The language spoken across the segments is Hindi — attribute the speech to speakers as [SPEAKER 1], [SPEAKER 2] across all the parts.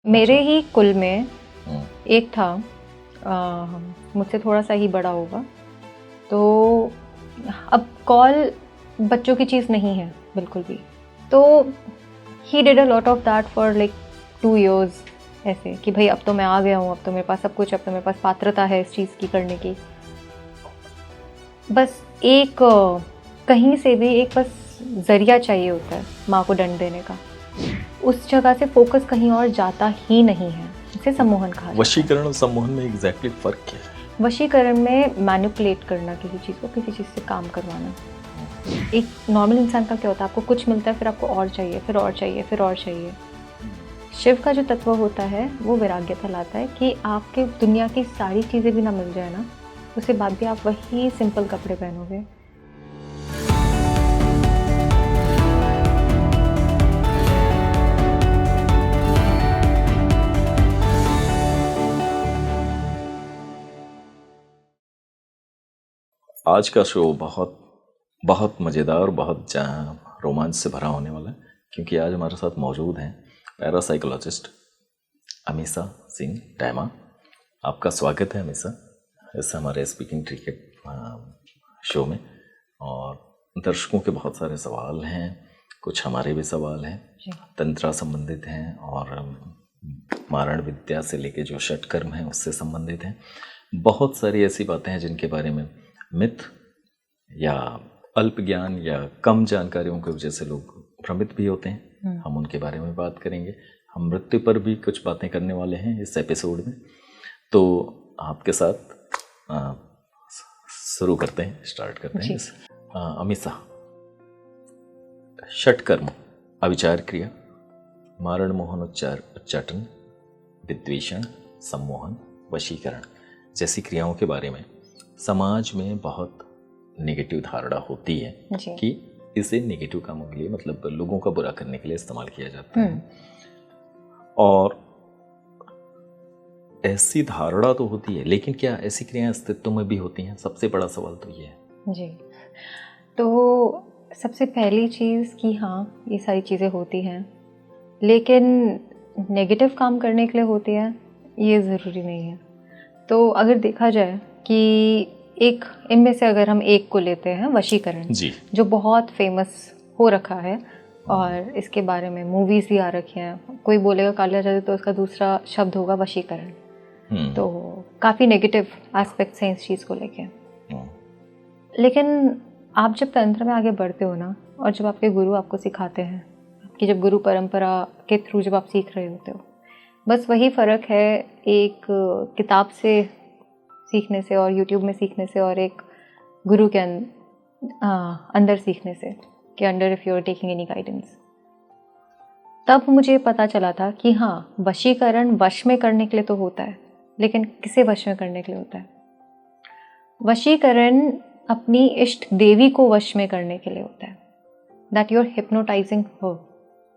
[SPEAKER 1] मेरे ही कुल में
[SPEAKER 2] हम्म,
[SPEAKER 1] एक था, मुझसे थोड़ा सा ही बड़ा होगा। तो अब कॉल बच्चों की चीज़ नहीं है बिल्कुल भी। तो he did a lot of that for like 2 years, ऐसे कि भाई अब तो मैं आ गया हूँ, अब तो मेरे पास सब कुछ, अब तो मेरे पास पात्रता है इस चीज़ की करने की। बस एक कहीं से भी एक बस जरिया चाहिए होता है माँ को दंड देने का। उस जगह से फोकस कहीं और जाता ही नहीं है। इसे सम्मोहन कहा जाता है।
[SPEAKER 2] वशीकरण और सम्मोहन में एग्जैक्टली फर्क क्या है?
[SPEAKER 1] वशीकरण में मैनिपुलेट करना, किसी चीज़ को किसी चीज़ से काम करवाना। एक नॉर्मल इंसान का क्या होता है, आपको कुछ मिलता है, फिर आपको और चाहिए, फिर और चाहिए, फिर और चाहिए। शिव का जो तत्व होता है वो वैराग्यता लाता है कि आपके दुनिया की सारी चीज़ें भी ना मिल जाए ना, उसके बाद भी आप वही सिंपल कपड़े पहनोगे।
[SPEAKER 2] आज का शो बहुत बहुत मज़ेदार, बहुत रोमांच से भरा होने वाला है, क्योंकि आज हमारे साथ मौजूद हैं पैरासाइकोलॉजिस्ट अमीषा सिंह डैमा। आपका स्वागत है अमीषा इस हमारे स्पीकिंग क्रिकेट शो में। और दर्शकों के बहुत सारे सवाल हैं, कुछ हमारे भी सवाल हैं, तंत्रा संबंधित हैं और मारण विद्या से लेके जो षटकर्म हैं उससे संबंधित हैं। बहुत सारी ऐसी बातें हैं जिनके बारे में मिथ या अल्प ज्ञान या कम जानकारियों की वजह से लोग भ्रमित भी होते हैं। हम उनके बारे में बात करेंगे। हम मृत्यु पर भी कुछ बातें करने वाले हैं इस एपिसोड में। तो आपके साथ शुरू करते हैं, स्टार्ट करते हैं। अमीषा, षटकर्म, अविचार क्रिया, मारण मोहन उच्चाटन, विद्वेषण, सम्मोहन, वशीकरण जैसी क्रियाओं के बारे में समाज में बहुत नेगेटिव धारणा होती है कि इसे नेगेटिव कामों के लिए, मतलब लोगों का बुरा करने के लिए इस्तेमाल किया जाता है। और ऐसी धारणा तो होती है, लेकिन क्या ऐसी क्रियाएं अस्तित्व में भी होती हैं? सबसे बड़ा सवाल तो ये है
[SPEAKER 1] जी। तो सबसे पहली चीज़ कि हाँ, ये सारी चीज़ें होती हैं, लेकिन नेगेटिव काम करने के लिए होती है ये ज़रूरी नहीं है। तो अगर देखा जाए कि एक इनमें से अगर हम एक को लेते हैं, वशीकरण
[SPEAKER 2] जी, जो
[SPEAKER 1] बहुत फेमस हो रखा है और इसके बारे में मूवीज़ भी आ रखी हैं। कोई बोलेगा काला जादू तो उसका दूसरा शब्द होगा वशीकरण। तो काफ़ी नेगेटिव एस्पेक्ट्स हैं इस चीज़ को लेके। लेकिन आप जब तंत्र में आगे बढ़ते हो ना, और जब आपके गुरु आपको सिखाते हैं, कि जब गुरु परंपरा के थ्रू जब आप सीख रहे होते हो, बस वही फ़र्क है एक किताब से सीखने से और यूट्यूब में सीखने से और एक गुरु के अंदर सीखने से, कि under if you are taking any guidance. तब मुझे पता चला था कि हाँ, वशीकरण वश में करने के लिए तो होता है, लेकिन किसे वश में करने के लिए होता है? वशीकरण अपनी इष्ट देवी को वश में करने के लिए होता है। That you are hypnotizing her,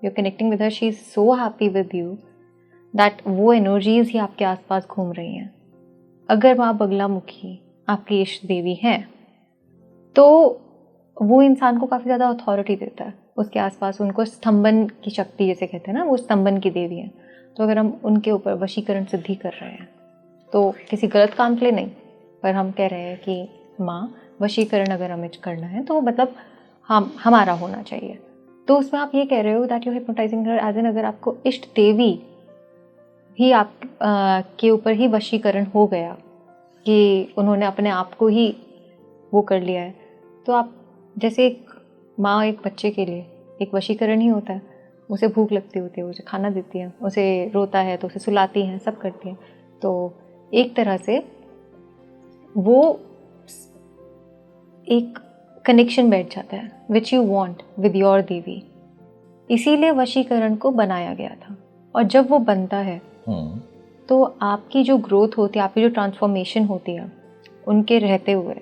[SPEAKER 1] you are connecting with her, she is so happy with you that वो एनर्जीज ही आपके आसपास घूम रही हैं। अगर माँ बगलामुखी आपकी इष्ट देवी हैं तो वो इंसान को काफ़ी ज़्यादा अथॉरिटी देता है उसके आसपास। उनको स्तंभन की शक्ति जैसे कहते हैं ना, वो स्तंभन की देवी हैं। तो अगर हम उनके ऊपर वशीकरण सिद्धि कर रहे हैं तो किसी गलत काम के लिए नहीं, पर हम कह रहे हैं कि माँ वशीकरण अगर हमें करना है तो मतलब हमारा होना चाहिए। तो उसमें आप ये कह रहे हो that you hypnotizing her, as an अगर आपको इष्ट देवी भी आप के ऊपर ही वशीकरण हो गया कि उन्होंने अपने आप को ही वो कर लिया है, तो आप जैसे एक माँ एक बच्चे के लिए एक वशीकरण ही होता है। उसे भूख लगती होती है, उसे खाना देती है, उसे रोता है तो उसे सुलाती हैं, सब करती हैं। तो एक तरह से वो एक कनेक्शन बैठ जाता है which you want with your देवी। इसीलिए वशीकरण को बनाया गया था। और जब वो बनता है तो आपकी जो ग्रोथ होती है, आपकी जो ट्रांसफॉर्मेशन होती है उनके रहते हुए,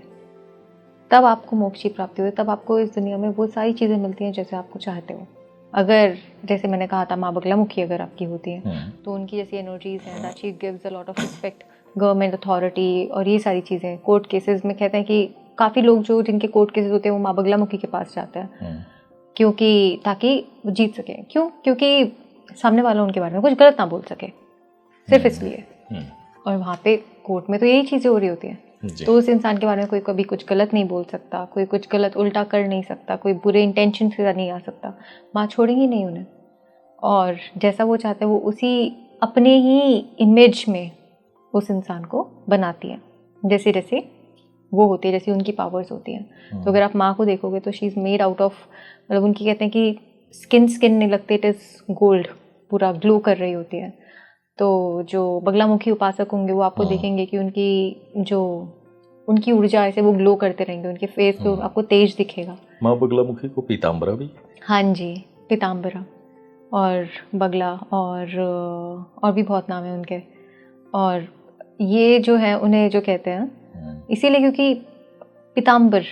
[SPEAKER 1] तब आपको मोक्ष की प्राप्ति होती है। तब आपको इस दुनिया में वो सारी चीज़ें मिलती हैं जैसे आपको चाहते हो। अगर जैसे मैंने कहा था माँ बगलामुखी अगर आपकी होती है तो उनकी जैसी एनर्जीज हैं that she gives a lot of respect, government authority और ये सारी चीज़ें। कोर्ट केसेस में कहते हैं कि काफ़ी लोग जो जिनके कोर्ट केसेस होते हैं वो माँ बगलामुखी के पास जाते हैं, क्योंकि ताकि वो जीत सकें। क्यों? क्योंकि सामने वाला उनके बारे में कुछ गलत ना बोल सके, सिर्फ इसलिए। और वहाँ पे कोर्ट में तो यही चीज़ें हो रही होती हैं, तो उस इंसान के बारे में कोई कभी कुछ गलत नहीं बोल सकता, कोई कुछ गलत उल्टा कर नहीं सकता, कोई बुरे इंटेंशन से नहीं आ सकता। माँ छोड़ेंगी नहीं उन्हें, और जैसा वो चाहते हैं वो उसी अपने ही इमेज में उस इंसान को बनाती है, जैसे जैसे वो होती है, जैसे उनकी पावर्स होती हैं। तो अगर आप माँ को देखोगे तो she is made out of, मतलब उनकी कहते हैं कि स्किन नहीं लगते, इट इज़ गोल्ड, पूरा ग्लो कर रही होती है। तो जो बगलामुखी उपासक होंगे वो आपको देखेंगे कि उनकी ऊर्जा ऐसे वो ग्लो करते रहेंगे, उनके फेस पे आपको तेज दिखेगा।
[SPEAKER 2] माँ बगलामुखी को पीताम्बरा भी,
[SPEAKER 1] हाँ जी, पीताम्बरा और बगला और भी बहुत नाम है उनके। और ये जो है उन्हें जो कहते हैं इसीलिए क्योंकि पीताम्बर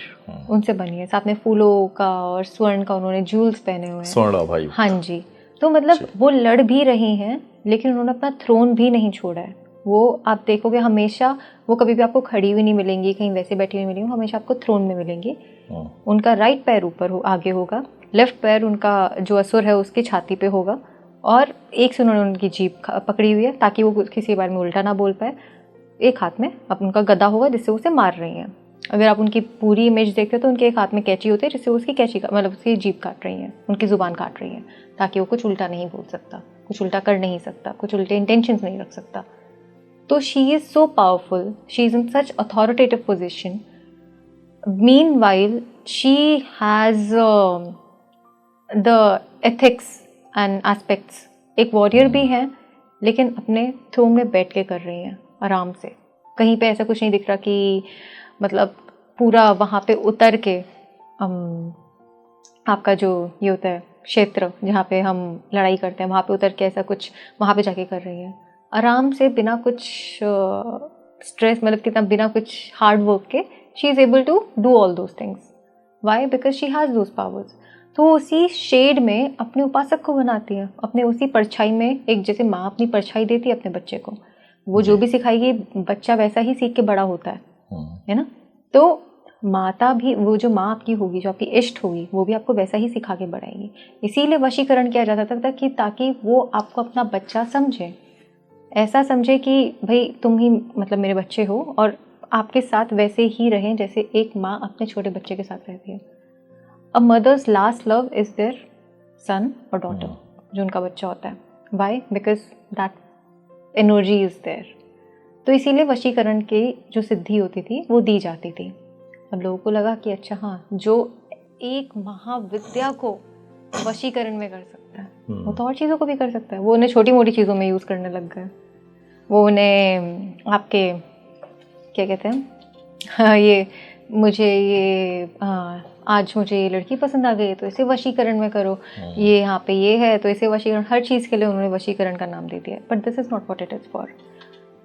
[SPEAKER 1] उनसे बनी है, साथ में फूलों का और स्वर्ण का उन्होंने जूल्स पहने हुए हैं,
[SPEAKER 2] स्वर्ण भाई।
[SPEAKER 1] हाँ जी। तो मतलब वो लड़ भी रही हैं लेकिन उन्होंने अपना थ्रोन भी नहीं छोड़ा है। वो आप देखोगे हमेशा, वो कभी भी आपको खड़ी हुई नहीं मिलेंगी, कहीं वैसे बैठी हुई मिलेंगी, हमेशा आपको थ्रोन में मिलेंगी। उनका राइट पैर ऊपर आगे होगा, लेफ्ट पैर उनका जो असुर है उसकी छाती पे होगा, और एक से उन्होंने उनकी जीभ पकड़ी हुई है ताकि वो किसी के बारे में उल्टा ना बोल पाए। एक हाथ में अब उनका गदा होगा जिससे उसे मार रही हैं। अगर आप उनकी पूरी इमेज देखते हो तो उनके एक हाथ में कैंची होती है जिससे उसकी कैंची मतलब उसकी जीभ काट रही है, उनकी ज़ुबान काट रही है, ताकि वो कुछ उल्टा नहीं बोल सकता, कुछ उल्टा कर नहीं सकता, कुछ उल्टे इंटेंशंस नहीं रख सकता। तो she is so powerful, she is in such authoritative position. Meanwhile she has the ethics and aspects, एक वॉरियर भी है लेकिन अपने थ्रोन में बैठ के कर रही हैं आराम से। कहीं पे ऐसा कुछ नहीं दिख रहा कि मतलब पूरा वहाँ पे उतर के आपका जो ये होता है क्षेत्र जहाँ पे हम लड़ाई करते हैं, वहाँ पे उतर के ऐसा कुछ वहाँ पे जाके कर रही है आराम से, बिना कुछ स्ट्रेस, मतलब कितना बिना कुछ हार्ड वर्क के she is able to do all those things. Why? Because she has those powers. तो उसी शेड में अपने उपासक को बनाती है, अपने उसी परछाई में, एक जैसे माँ अपनी परछाई देती है अपने बच्चे को, वो जो भी सिखाएगी बच्चा वैसा ही सीख के बड़ा होता है ना। तो माता भी, वो जो माँ आपकी होगी, जो आपकी इष्ट होगी, वो भी आपको वैसा ही सिखा के बढ़ाएगी। इसीलिए वशीकरण किया जाता था कि ताकि वो आपको अपना बच्चा समझे, ऐसा समझे कि भाई तुम ही मतलब मेरे बच्चे हो, और आपके साथ वैसे ही रहें जैसे एक माँ अपने छोटे बच्चे के साथ रहती है। A mother's last love is their son और डॉटर, जो उनका बच्चा होता है। Why? Because that energy is there. तो इसीलिए वशीकरण की जो सिद्धि होती थी वो दी जाती थी। अब लोगों को लगा कि अच्छा हाँ, जो एक महाविद्या को वशीकरण में कर सकता है वो तो और चीज़ों को भी कर सकता है। वो उन्हें छोटी मोटी चीज़ों में यूज़ करने लग गए। वो उन्हें आपके क्या कहते हैं, हाँ ये मुझे ये आज मुझे ये लड़की पसंद आ गई तो इसे वशीकरण में करो, ये यहाँ पे ये है तो इसे वशीकरण, हर चीज़ के लिए उन्होंने वशीकरण का नाम दे दिया। But this is not what it is for.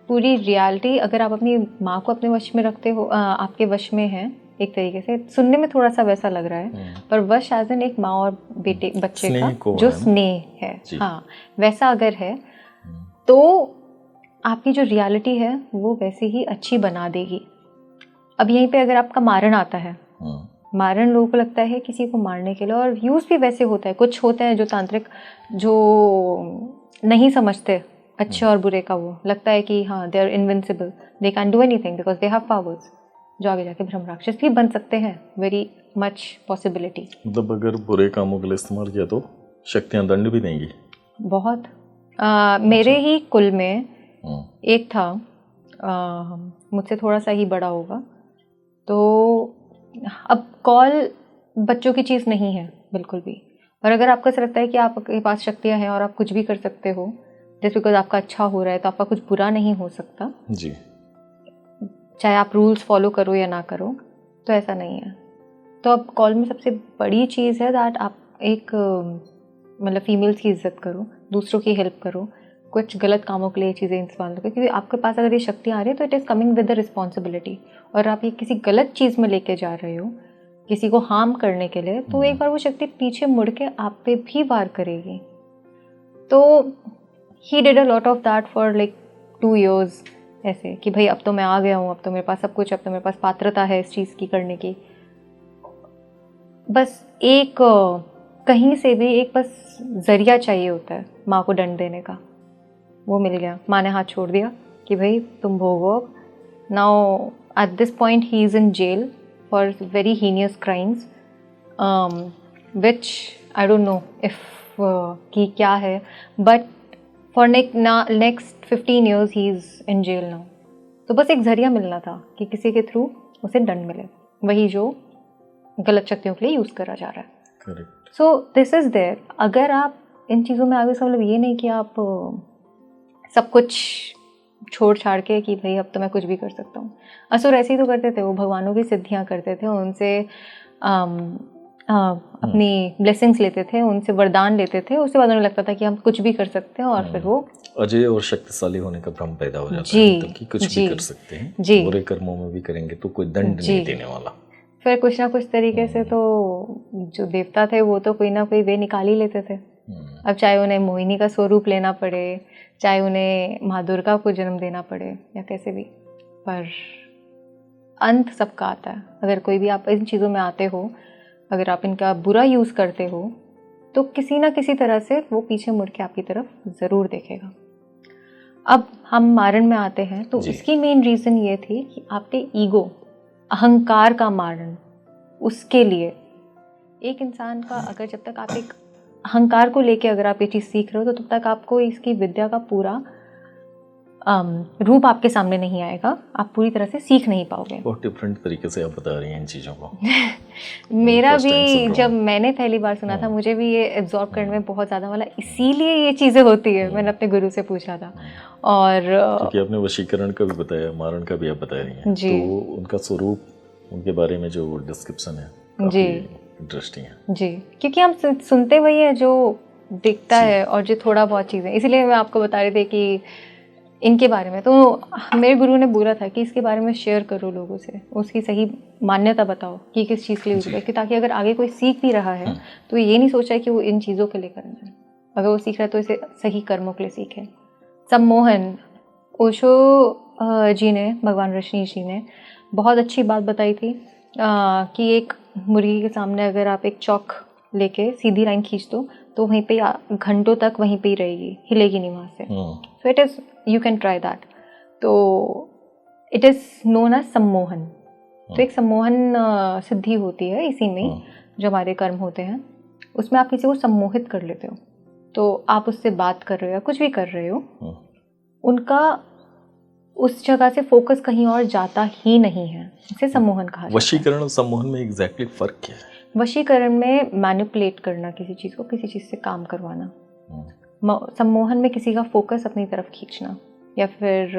[SPEAKER 1] पूरी रियलिटी, अगर आप अपनी माँ को अपने वश में रखते हो, आपके वश में है, एक तरीके से सुनने में थोड़ा सा वैसा लग रहा है, पर वश एज एन एक माँ और बेटे बच्चे का जो स्नेह है, हाँ वैसा अगर है तो आपकी जो रियलिटी है वो वैसे ही अच्छी बना देगी। अब यहीं पे अगर आपका मारण आता है, मारण लोगों को लगता है किसी को मारने के लिए, और यूज़ भी वैसे होता है। कुछ होते हैं जो तांत्रिक जो नहीं समझते अच्छे और बुरे का, वो लगता है कि हाँ they are invincible, they can do anything because they have powers, जो आगे जाके ब्रह्म राक्षस भी बन सकते हैं। Very much possibility.
[SPEAKER 2] मतलब अगर बुरे कामों के लिए इस्तेमाल किया तो शक्तियाँ दंड भी देंगी बहुत।
[SPEAKER 1] मेरे ही कुल में एक था, मुझसे थोड़ा सा ही बड़ा होगा, तो अब कॉल बच्चों की चीज़ नहीं है बिल्कुल भी। और अगर आपको ऐसा लगता है कि आपके पास शक्तियाँ हैं और आप कुछ भी कर सकते हो जस्ट बिकॉज आपका अच्छा हो रहा है, तो आपका कुछ बुरा नहीं हो सकता जी, चाहे आप रूल्स फॉलो करो या ना करो, तो ऐसा नहीं है। तो अब कॉल में सबसे बड़ी चीज़ है दैट आप एक मतलब फीमेल्स की इज्जत करो, दूसरों की हेल्प करो, कुछ गलत कामों के लिए चीज़ें इस्तेमाल करो, क्योंकि आपके पास अगर ये शक्तियाँ आ रही है तो it is coming with the responsibility. और आप ये किसी गलत चीज़ में लेके जा रहे हो, किसी को हार्म करने के लिए, तो एक बार वो शक्ति पीछे मुड़ के आप पे भी वार करेगी। तो he did a lot of that for like 2 years, ऐसे कि भाई अब तो मैं आ गया हूँ, अब तो मेरे पास सब कुछ, अब तो मेरे पास पात्रता है इस चीज़ की करने की। बस एक कहीं से भी एक बस जरिया चाहिए होता है माँ को दंड देने का, वो मिल गया। माँ ने हाथ छोड़ दिया कि भाई तुम भोगो। Now at this point he is in jail for very heinous crimes which I don't know if कि क्या है, but for next 15 years he is in jail now. तो बस एक जरिया मिलना था कि किसी के थ्रू उसे दंड मिले, वही जो गलत शक्तियों के लिए यूज़ करा जा रहा है।
[SPEAKER 2] Correct.
[SPEAKER 1] So this is there. अगर आप इन चीज़ों में आगे, मतलब ये नहीं कि आप सब कुछ छोड़ छाड़ के कि भाई अब तो मैं कुछ भी कर सकता हूँ। असुर ऐसे ही तो करते थे, वो भगवानों की सिद्धियाँ करते थे, उनसे अपनी ब्लेसिंग्स लेते थे, उनसे वरदान लेते थे, उसके बाद उन्हें लगता था कि हम कुछ भी कर सकते हैं और फिर वो
[SPEAKER 2] अजय और शक्तिशाली होने का भ्रम पैदा हो जाता
[SPEAKER 1] जी,
[SPEAKER 2] है, मतलब कि कुछ भी कर सकते हैं,
[SPEAKER 1] जी,
[SPEAKER 2] बुरे कर्मों में भी करेंगे तो कोई दंड नहीं देने वाला।
[SPEAKER 1] फिर कुछ ना कुछ तरीके से तो जो देवता थे वो तो कोई ना कोई वे निकाल ही लेते थे। अब चाहे उन्हें मोहिनी का स्वरूप लेना पड़े, चाहे उन्हें माँ दुर्गा को जन्म देना पड़े या कैसे भी, पर अंत सबका आता है। अगर कोई भी आप इन चीज़ों में आते हो, अगर आप इनका बुरा यूज़ करते हो, तो किसी ना किसी तरह से वो पीछे मुड़ के आपकी तरफ ज़रूर देखेगा। अब हम मारण में आते हैं, तो इसकी मेन रीज़न ये थी कि आपके ईगो, अहंकार का मारण। उसके लिए एक इंसान का, अगर जब तक आप एक अहंकार को लेके अगर आप ये चीज़ सीख रहे हो, तो तब तक आपको इसकी विद्या का पूरा रूप आपके सामने नहीं आएगा, आप पूरी तरह से सीख नहीं पाओगे।
[SPEAKER 2] बहुत डिफरेंट तरीके से आप बता रही हैं इन चीज़ों को।
[SPEAKER 1] मेरा भी जब मैंने पहली बार सुना था, मुझे भी ये एब्जॉर्ब करने में बहुत ज़्यादा, मतलब इसीलिए ये चीज़ें होती है, मैंने अपने गुरु से पूछा था। और
[SPEAKER 2] क्योंकि आपने वशीकरण का भी बताया, मारण का भी आप बता रही हैं, तो उनका स्वरूप, उनके बारे में जो डिस्क्रिप्शन है काफी इंटरेस्टिंग है
[SPEAKER 1] जी, क्योंकि हम सुनते वही है जो दिखता है और जो थोड़ा बहुत चीज़ें, इसीलिए मैं आपको बता रही थी कि इनके बारे में, तो मेरे गुरु ने बोला था कि इसके बारे में शेयर करो लोगों से, उसकी सही मान्यता बताओ कि किस चीज़ के लिए यूज है, कि ताकि अगर आगे कोई सीख भी रहा है तो ये नहीं सोचा कि वो इन चीज़ों के लिए करना है, अगर वो सीख रहा है तो इसे सही कर्मों के लिए सीखे। सम्मोहन, ओशो जी ने, भगवान रजनीश जी ने बहुत अच्छी बात बताई थी कि एक मुर्गी के सामने अगर आप एक चौक लेके सीधी लाइन खींच दो तो वहीं पे घंटों तक वहीं पे ही रहेगी, हिलेगी नहीं वहाँ से। So it is, you can try that. तो इट इज़ नोन एज सम्मोहन। तो एक सम्मोहन सिद्धि होती है इसी में, जो हमारे कर्म होते हैं उसमें आप किसी को सम्मोहित कर लेते हो, तो आप उससे बात कर रहे हो या कुछ भी कर रहे हो, उनका उस जगह से फोकस कहीं और जाता ही नहीं है, इसे सम्मोहन कहा जाता है।
[SPEAKER 2] वशीकरण और सम्मोहन में एग्जैक्टली फर्क क्या है?
[SPEAKER 1] वशीकरण में मैनिपुलेट करना, किसी चीज़ को किसी चीज़ से काम करवाना। सम्मोहन में किसी का फोकस अपनी तरफ खींचना या फिर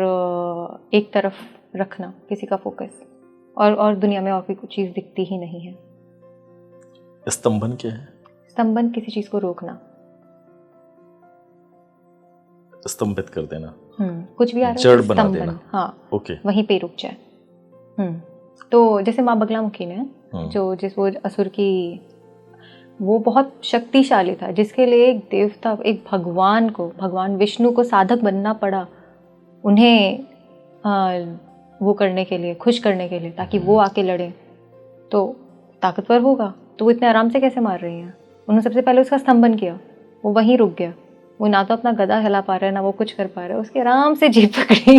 [SPEAKER 1] एक तरफ रखना किसी का फोकस, और दुनिया में और कोई कुछ चीज़ दिखती ही नहीं है।
[SPEAKER 2] स्तंभन क्या है?
[SPEAKER 1] स्तंभन किसी चीज़ को रोकना,
[SPEAKER 2] स्तंभित कर देना।
[SPEAKER 1] कुछ भी आ रहा है,
[SPEAKER 2] जड़ बना देना।
[SPEAKER 1] हाँ,
[SPEAKER 2] ओके,
[SPEAKER 1] वहीं पे रुक जाए। तो जैसे माँ बगलामुखी ने, जो जिस वो असुर की, वो बहुत शक्तिशाली था, जिसके लिए एक देवता, एक भगवान को, भगवान विष्णु को साधक बनना पड़ा उन्हें वो करने के लिए, खुश करने के लिए, ताकि वो आके लड़े। तो ताकतवर होगा तो वो इतने आराम से कैसे मार रही हैं? उन्होंने सबसे पहले उसका स्तंभन किया, वो वहीं रुक गया, वो ना तो अपना गदा हिला पा रहा है ना वो कुछ कर पा रहा है, उसके आराम से जीभ पकड़ी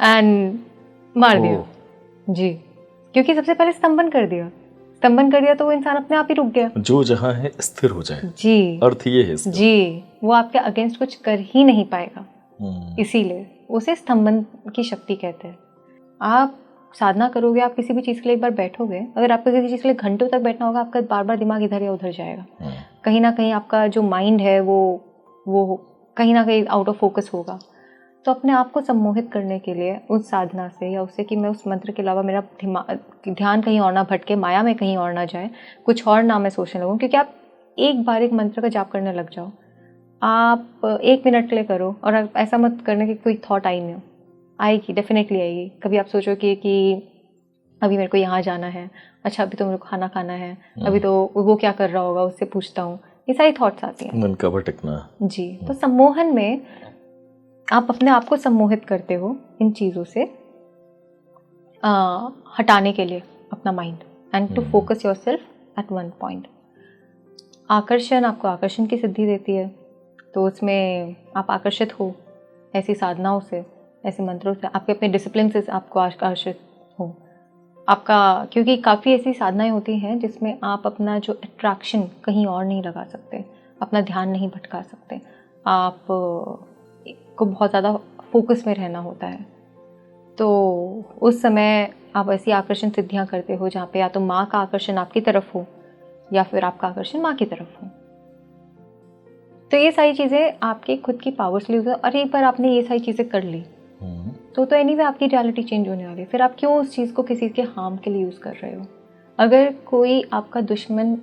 [SPEAKER 1] एंड मार दिया जी, क्योंकि सबसे पहले स्तंभन कर दिया तो वो इंसान अपने आप ही रुक गया।
[SPEAKER 2] जो जहाँ है स्थिर हो जाए जी, अर्थ ये है
[SPEAKER 1] जी, वो आपके अगेंस्ट कुछ कर ही नहीं पाएगा, इसीलिए उसे स्तंभन की शक्ति कहते हैं। आप साधना करोगे, आप किसी भी चीज़ के लिए एक बार बैठोगे, अगर आपको किसी चीज़ के लिए घंटों तक बैठना होगा, आपका बार बार दिमाग इधर या उधर जाएगा, कहीं ना कहीं आपका जो माइंड है वो कहीं ना कहीं आउट ऑफ फोकस होगा। तो अपने आप को सम्मोहित करने के लिए उस साधना से, या उससे कि मैं उस मंत्र के अलावा मेरा ध्यान कहीं और ना भटके, माया में कहीं और ना जाए, कुछ और ना मैं सोचने लगूँ, क्योंकि आप एक बार एक मंत्र का जाप करने लग जाओ, आप 1 मिनट के लिए करो, और ऐसा मत करने की कोई थॉट आई नहीं, आएगी, डेफिनेटली आएगी। कभी आप सोचो कि अभी मेरे को यहाँ जाना है, अच्छा अभी तो मेरे को खाना खाना है, अभी तो वो क्या कर रहा होगा, उससे पूछता हूँ, ये सारी थॉट्स आती हैं,
[SPEAKER 2] मन का भटकना
[SPEAKER 1] जी। तो सम्मोहन में आप अपने आप को सम्मोहित करते हो इन चीज़ों से हटाने के लिए अपना mind, and to focus yourself at one point. आकर्षण आपको आकर्षण की सिद्धि देती है, तो उसमें आप आकर्षित हो ऐसी साधनाओं से, ऐसे मंत्रों से, आपके अपने डिसिप्लिन से आपको आकर्षित हो आपका, क्योंकि काफ़ी ऐसी साधनाएं होती हैं जिसमें आप अपना जो अट्रैक्शन कहीं और नहीं लगा सकते, अपना ध्यान नहीं भटका सकते, आप को बहुत ज़्यादा फोकस में रहना होता है। तो उस समय आप ऐसी आकर्षण सिद्धियां करते हो जहाँ पे या तो माँ का आकर्षण आपकी तरफ हो या फिर आपका आकर्षण माँ की तरफ हो। तो ये सारी चीज़ें आपके खुद की पावर से यूज, और एक बार आपने ये सारी चीज़ें कर ली तो एनीवे आपकी रियलिटी चेंज होने वाली है। फिर आप क्यों उस चीज़ को किसी के हार्म के लिए यूज़ कर रहे हो? अगर कोई आपका दुश्मन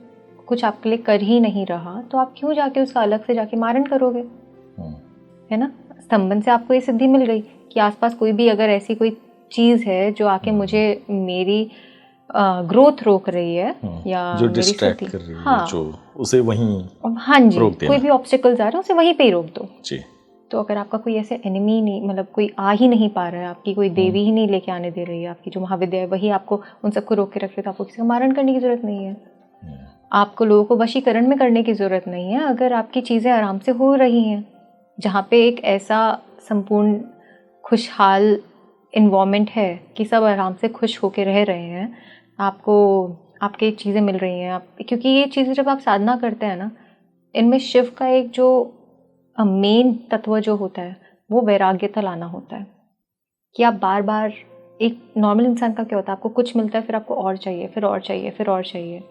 [SPEAKER 1] कुछ आपके लिए कर ही नहीं रहा तो आप क्यों जाके उसका अलग से जाके मारण करोगे? है ना? स्तंभन से आपको ये सिद्धि मिल गई कि आसपास कोई भी अगर ऐसी कोई चीज़ है जो आके मुझे मेरी ग्रोथ रोक रही है या
[SPEAKER 2] जो डिस्ट्रैक्ट कर रही है,
[SPEAKER 1] हाँ,
[SPEAKER 2] जो उसे वहीं
[SPEAKER 1] हाँ जी, कोई भी ऑब्स्टिकल्स आ रहे हैं उसे वहीं पे ही रोक दो
[SPEAKER 2] जी।
[SPEAKER 1] तो अगर आपका कोई ऐसे एनिमी नहीं, मतलब कोई आ ही नहीं पा रहा है, आपकी कोई देवी ही नहीं लेके आने दे रही है, आपकी जो महाविद्या है वही आपको उन सबको रोक के रख रही है, तो आपको किसी का मारण करने की जरूरत नहीं है। आपको लोगों को वशीकरण में करने की जरूरत नहीं है। अगर आपकी चीज़ें आराम से हो रही हैं, जहाँ पे एक ऐसा संपूर्ण खुशहाल इन्वायरमेंट है कि सब आराम से खुश होकर रह रहे हैं, आपको आपके चीज़ें मिल रही हैं, आप, क्योंकि ये चीज़ें जब आप साधना करते हैं ना, इनमें शिव का एक जो मेन तत्व जो होता है वो वैराग्यता लाना होता है कि आप बार बार, एक नॉर्मल इंसान का क्या होता है, आपको कुछ मिलता है फिर आपको और चाहिए, फिर और चाहिए, फिर और चाहिए।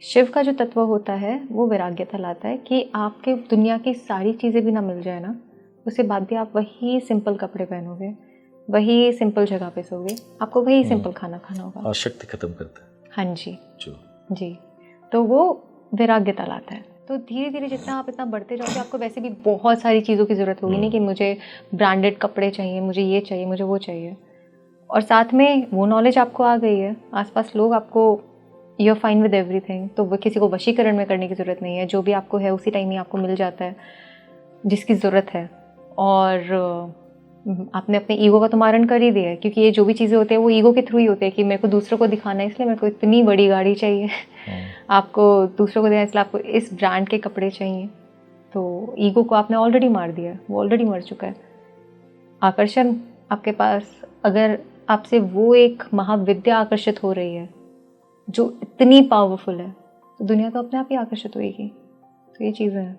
[SPEAKER 1] शिव का जो तत्व होता है वो वैराग्यता लाता है कि आपके दुनिया की सारी चीज़ें भी ना मिल जाए ना, उसके बाद भी आप वही सिंपल कपड़े पहनोगे, वही सिंपल जगह पे सोगे, आपको वही सिंपल खाना खाना होगा।
[SPEAKER 2] आसक्ति खत्म करता है।
[SPEAKER 1] हाँ जी जी, तो वो वैराग्यता लाता है। तो धीरे धीरे जितना आप इतना बढ़ते जाओगे, आपको वैसे भी बहुत सारी चीज़ों की ज़रूरत होगी, नहीं कि मुझे ब्रांडेड कपड़े चाहिए, मुझे ये चाहिए, मुझे वो चाहिए, और साथ में वो नॉलेज आपको आ गई है, आसपास लोग आपको, you are fine with everything, तो वो किसी को वशीकरण में करने की ज़रूरत नहीं है, जो भी आपको है उसी टाइम ही आपको मिल जाता है जिसकी ज़रूरत है। और आपने अपने ईगो का तो मारण कर ही दिया है, क्योंकि ये जो भी चीज़ें होती है वो ईगो के थ्रू ही होते हैं कि मेरे को दूसरों को दिखाना है इसलिए मेरे को इतनी बड़ी गाड़ी चाहिए, आपको दूसरों को देना इसलिए आपको इस ब्रांड के कपड़े चाहिए, तो ईगो को आपने ऑलरेडी मार दिया, वो ऑलरेडी मर चुका है। आकर्षण आपके पास, अगर आपसे वो एक महाविद्या आकर्षित हो रही है जो इतनी पावरफुल है, तो दुनिया तो अपने आप ही आकर्षित होगी। तो ये चीज़ें हैं।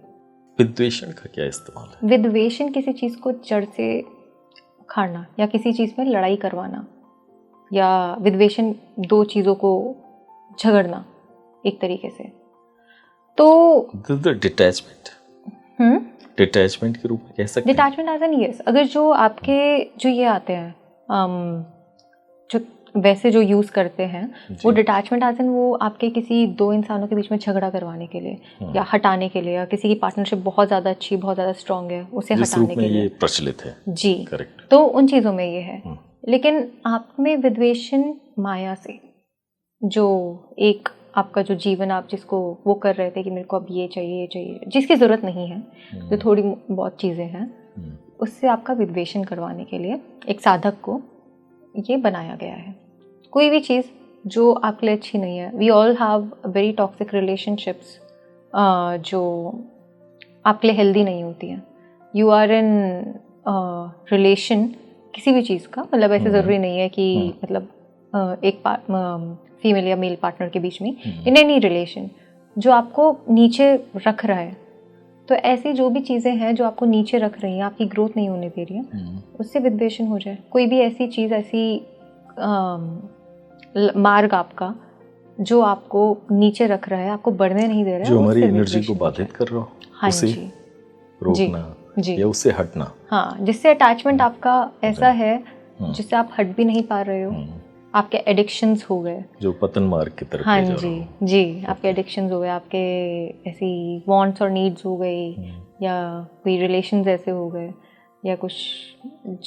[SPEAKER 2] विद्वेषण का क्या इस्तेमाल है?
[SPEAKER 1] विद्वेषण किसी चीज़ को जड़ से उखाड़ना या किसी चीज़ में लड़ाई करवाना, या विद्वेषण दो चीज़ों को झगड़ना एक तरीके से। तो
[SPEAKER 2] डिटैचमेंट, डिटैचमेंट के रूप में कह सकते हैं।
[SPEAKER 1] डिटैचमेंट एज एन यस, अगर जो आपके जो ये आते हैं जो वैसे जो यूज़ करते हैं, वो डिटैचमेंट एज एन वो आपके किसी दो इंसानों के बीच में झगड़ा करवाने के लिए या हटाने के लिए, या किसी की पार्टनरशिप बहुत ज़्यादा अच्छी, बहुत ज़्यादा स्ट्रांग है, उसे हटाने के लिए
[SPEAKER 2] ये प्रचलित है जी। करेक्ट।
[SPEAKER 1] तो उन चीज़ों में ये है। लेकिन आप में विद्वेषण माया से, जो एक आपका जो जीवन आप जिसको वो कर रहे थे कि मेरे को अब ये चाहिए, ये चाहिए, जिसकी ज़रूरत नहीं है, जो थोड़ी बहुत चीज़ें हैं, उससे आपका विद्वेषण करवाने के लिए एक साधक को ये बनाया गया है। कोई भी चीज़ जो आपके लिए अच्छी नहीं है, we all have very toxic relationships जो आपके लिए हेल्दी नहीं होती हैं। यू आर इन रिलेशन किसी भी चीज़ का, मतलब ऐसे ज़रूरी नहीं है कि मतलब एक फीमेल या मेल पार्टनर के बीच में, इन एनी रिलेशन जो आपको नीचे रख रहा है, तो ऐसी जो भी चीज़ें हैं जो आपको नीचे रख रही हैं, आपकी ग्रोथ नहीं होने दे रही है, उससे विद्वेषण हो जाए। कोई भी ऐसी चीज़, ऐसी मार्ग आपका जो आपको नीचे रख रहा है, आपको बढ़ने नहीं दे रहा है,
[SPEAKER 2] जो हमारी एनर्जी को बाधित कर रहा हो,
[SPEAKER 1] हाँ
[SPEAKER 2] उसे
[SPEAKER 1] जी,
[SPEAKER 2] रोकना
[SPEAKER 1] जी,
[SPEAKER 2] या उससे हटना।
[SPEAKER 1] हाँ, जिससे अटैचमेंट आपका ऐसा है जिससे आप हट भी नहीं पा रहे हो, आपके एडिक्शंस हो गए, जो
[SPEAKER 2] पतन मार्ग की तरफ
[SPEAKER 1] हाँ जी, आपके एडिक्शंस हो गए, आपके ऐसी वांट्स और नीड्स हो गई, या कोई रिलेशंस ऐसे हो गए, या कुछ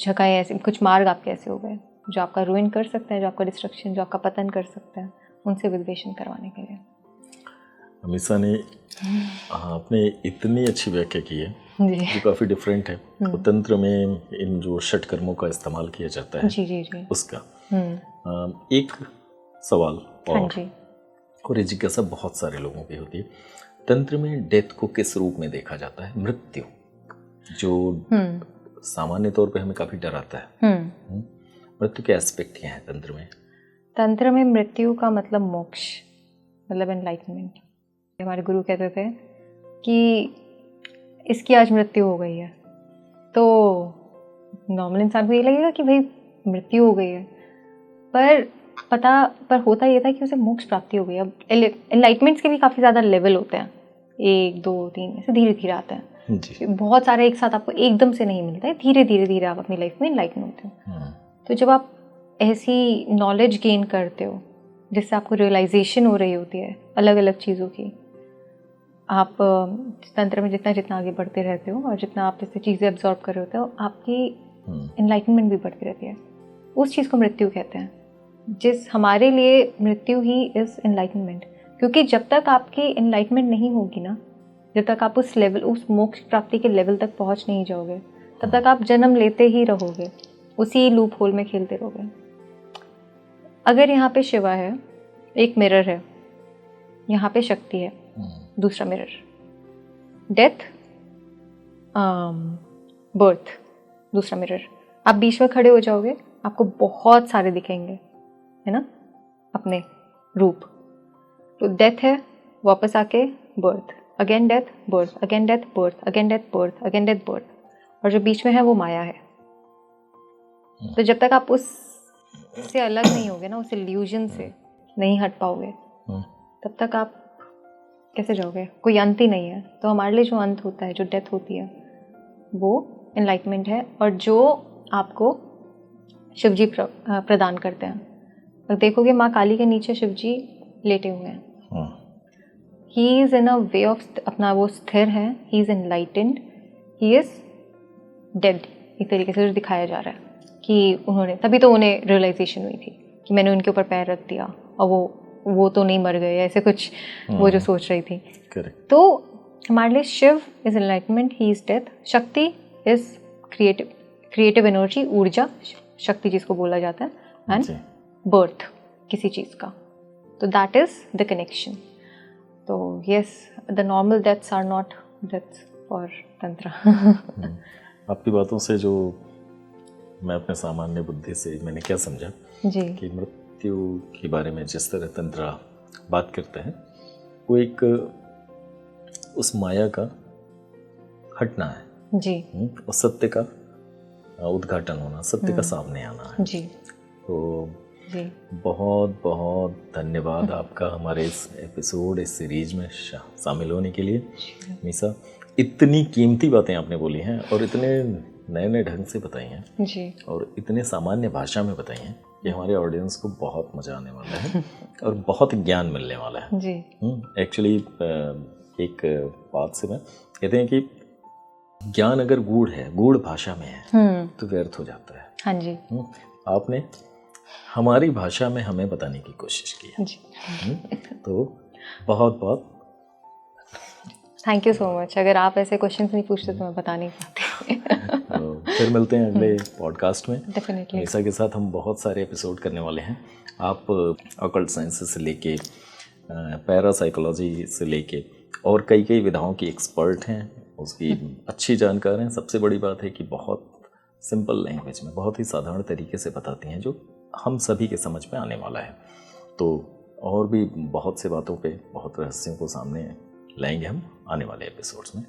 [SPEAKER 1] जगह ऐसे, कुछ मार्ग आपके ऐसे हो गए जो आपका रुइन कर सकते हैं, जो आपका डिस्ट्रक्शन, जो आपका पतन कर सकते हैं, उनसे विद्वेषण करवाने के लिए।
[SPEAKER 2] अमीषा ने आपने इतनी अच्छी व्याख्या की है जो काफ़ी डिफरेंट है। तो तंत्र में इन जो षट कर्मों का इस्तेमाल किया जाता है
[SPEAKER 1] जी,
[SPEAKER 2] उसका एक सवाल और ये जिज्ञासा बहुत सारे लोगों की होती है, तंत्र में डेथ को किस रूप में देखा जाता है? मृत्यु, जो सामान्य तौर पे हमें काफी डराता है। मृत्यु के एस्पेक्ट क्या है तंत्र में?
[SPEAKER 1] तंत्र में मृत्यु का मतलब मोक्ष, मतलब एनलाइटमेंट। हमारे गुरु कहते थे कि इसकी आज मृत्यु हो गई है, तो नॉर्मल इंसान को ये लगेगा कि भाई मृत्यु हो गई है, पर होता ये था कि उसे मोक्ष प्राप्ति हो गई। अब एनलाइटमेंट्स के भी काफ़ी ज़्यादा लेवल होते हैं, 1 2 3 ऐसे धीरे धीरे आते हैं जी। बहुत सारे एक साथ आपको एकदम से नहीं मिलता है, धीरे धीरे आप अपनी लाइफ में एनलाइटन होते हो। तो जब आप ऐसी नॉलेज गेन करते हो जिससे आपको रियलाइजेशन हो रही होती है अलग अलग चीज़ों की, आप तंत्र में जितना जितना आगे बढ़ते रहते हो और जितना आप इससे चीज़ें एब्जॉर्ब कर रहे होते हो, आपकी एनलाइटनमेंट भी बढ़ती रहती है। उस चीज़ को मृत्यु कहते हैं, जिस हमारे लिए मृत्यु ही इज़ एनलाइटनमेंट। क्योंकि जब तक आपकी एनलाइटनमेंट नहीं होगी ना, जब तक आप उस लेवल, उस मोक्ष प्राप्ति के लेवल तक पहुंच नहीं जाओगे, तब तक आप जन्म लेते ही रहोगे, उसी लूप होल में खेलते रहोगे। अगर यहाँ पे शिवा है, एक मिरर है, यहाँ पे शक्ति है, दूसरा मिरर, डेथ, बर्थ, दूसरा मिरर। आप बीच में खड़े हो जाओगे, आपको बहुत सारे दिखेंगे, है ना, अपने रूप। तो डेथ है, वापस आके birth, again death, birth, again death, birth, again death, birth, again death, birth, और जो बीच में है वो माया है। तो जब तक आप उससे अलग नहीं होगे ना, उस इल्यूजन से नहीं हट पाओगे, तब तक आप कैसे जाओगे? कोई अंत ही नहीं है। तो हमारे लिए जो अंत होता है, जो डेथ होती है, वो एनलाइटमेंट है, और जो आपको शिवजी प्रदान करते हैं। और देखोगे माँ काली के नीचे शिवजी लेटे हुए हैं। ही is in a way of, अपना वो स्थिर है, he is enlightened, he is dead, एक तरीके से जो दिखाया जा रहा है कि उन्होंने, तभी तो उन्हें रियलाइजेशन हुई थी कि मैंने उनके ऊपर पैर रख दिया और वो तो नहीं मर गए, ऐसे कुछ वो जो सोच रही थी।
[SPEAKER 2] Correct.
[SPEAKER 1] तो हमारे लिए Shiva is enlightenment, he is death, Shakti is creative energy, ऊर्जा, शक्ति जिसको बोला जाता है, एंड बर्थ किसी चीज़ का। तो दैट इज द कनेक्शन। तो yes, the normal deaths are not deaths for tantra.
[SPEAKER 2] आपकी बातों से जो मैं अपने सामान्य बुद्धि से मैंने क्या समझा
[SPEAKER 1] जी, कि
[SPEAKER 2] मृत्यु के बारे में जिस तरह तंत्र बात करते हैं, वो एक उस माया का हटना है
[SPEAKER 1] जी,
[SPEAKER 2] और सत्य का उद्घाटन होना, सत्य का सामने आना है जी। तो जी, बहुत बहुत धन्यवाद आपका हमारे इस एपिसोड, इस सीरीज में शामिल होने के लिए। मीसा, इतनी कीमती बातें आपने बोली हैं और इतने नए नए ढंग से बताई हैं जी, और इतने सामान्य भाषा में बताई हैं कि हमारे ऑडियंस को बहुत मज़ा आने वाला है और बहुत ज्ञान मिलने वाला है जी। एक्चुअली एक बात से मैं कहते हैं कि ज्ञान अगर गूढ़ है, गूढ़ भाषा में है, तो व्यर्थ हो जाता है। हाँ जी। आपने हमारी भाषा में हमें बताने की कोशिश की है जी। तो बहुत बहुत
[SPEAKER 1] थैंक यू सो मच। अगर आप ऐसे क्वेश्चंस नहीं पूछते तो मैं बता नहीं पाती।
[SPEAKER 2] तो फिर मिलते हैं अगले पॉडकास्ट में।
[SPEAKER 1] डेफिनेटली।
[SPEAKER 2] मीसा के साथ हम बहुत सारे एपिसोड करने वाले हैं। आप ऑकल्ट साइंसेस से लेके पैरासाइकोलॉजी से लेके और कई कई विधाओं की एक्सपर्ट हैं, उसकी अच्छी जानकार हैं। सबसे बड़ी बात है कि बहुत सिंपल लैंग्वेज में, बहुत ही साधारण तरीके से बताती हैं, जो हम सभी के समझ में आने वाला है। तो और भी बहुत से बातों पे, बहुत रहस्यों को सामने लाएंगे हम आने वाले एपिसोड्स में।